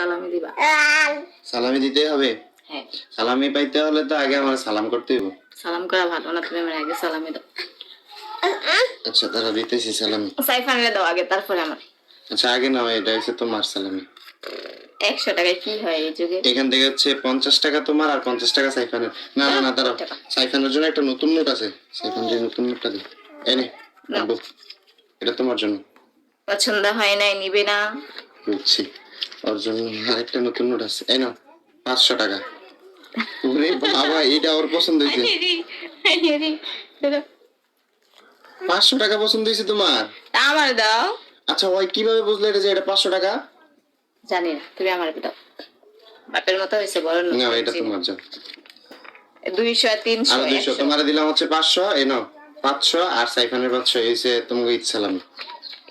সালামি দিবা। সালামি দিতে হবে? হ্যাঁ। সালামি পাইতে হলে তো আগে আমার সালাম করতে হবে। সালাম করা ভালো না, তুমি আমার আগে সালামি দাও। আচ্ছা তারা দিতেছি সালামি। সাইফানরে দাও আগে, তারপরে আমার। আচ্ছা আগে নাও, এটা হচ্ছে তোমার সালামি। 100 টাকায় কি হয় এই যুগে? এখান থেকে হচ্ছে 50 টাকা তোমার আর 50 টাকা সাইফানের। না না না দাঁড়াও, সাইফানের জন্য একটা নতুন নোট আছে, সাইফানের নতুন নোটটা দিই। এনে আব্বু, এটা তোমার জন্য। পছন্দ হয় নাই, নিবে না? বুঝছি, ওর জন্য আরেকটা নতুন নোট আছে। এই নাও 500 টাকা। ওরে বাবা, এটা ওর পছন্দ হয়েছে। 500 টাকা পছন্দ হয়েছে তোমার? আমার দাও। আচ্ছা ওই কিভাবে বুঝলে এটা যে এটা 500 টাকা? জানি না, তুমি আমার দাও। বাপের মতো হয়েছে, বড় না। না এটা তোমার জন্য। 200 300 আর 200 তোমারে দিলাম হচ্ছে 500। এই নাও 500 আর সাইফানের 500 হইছে তোমাকে ঈদ সালামি।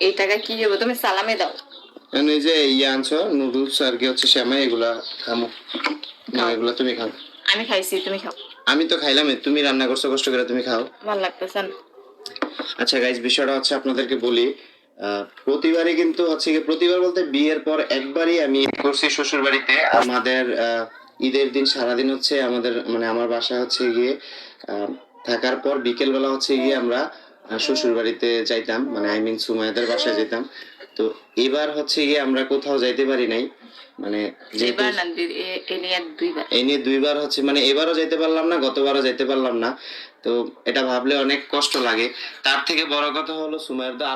এই টাকা কি হবে? তুমি সালামে দাও। এই যে ইয়া আনছো নুডলস আর কি হচ্ছে সেমাই, এগুলা খামো না, এগুলা তুমি খাও। আমি খাইছি, তুমি খাও। আমি তো খাইলাম, তুমি রান্না করছো কষ্ট করে, তুমি খাও। ভালো লাগতেছে না। আচ্ছা গাইজ, বিষয়টা হচ্ছে আপনাদেরকে বলি, প্রতিবারই কিন্তু হচ্ছে কি, প্রতিবার বলতে বিয়ের পর একবারই আমি করছি শ্বশুর বাড়িতে। আমাদের ঈদের দিন সারাদিন হচ্ছে আমাদের মানে আমার বাসা হচ্ছে গিয়ে থাকার পর বিকেল বেলা হচ্ছে গিয়ে আমরা শ্বশুর বাড়িতে যাইতাম, মানে আই মিন সুমাইয়াদের বাসায় যেতাম। তো এবার হচ্ছে গিয়ে আমরা কোথাও যাইতে পারি নাই, মানে যেহেতু এই নিয়ে দুইবার হচ্ছে, মানে এবারও যাইতে পারলাম না, গতবারও যাইতে পারলাম না। তো এটা ভাবলে অনেক কষ্ট লাগে। তার থেকে বড় কথা হলো সুমাইয়ার তো আরো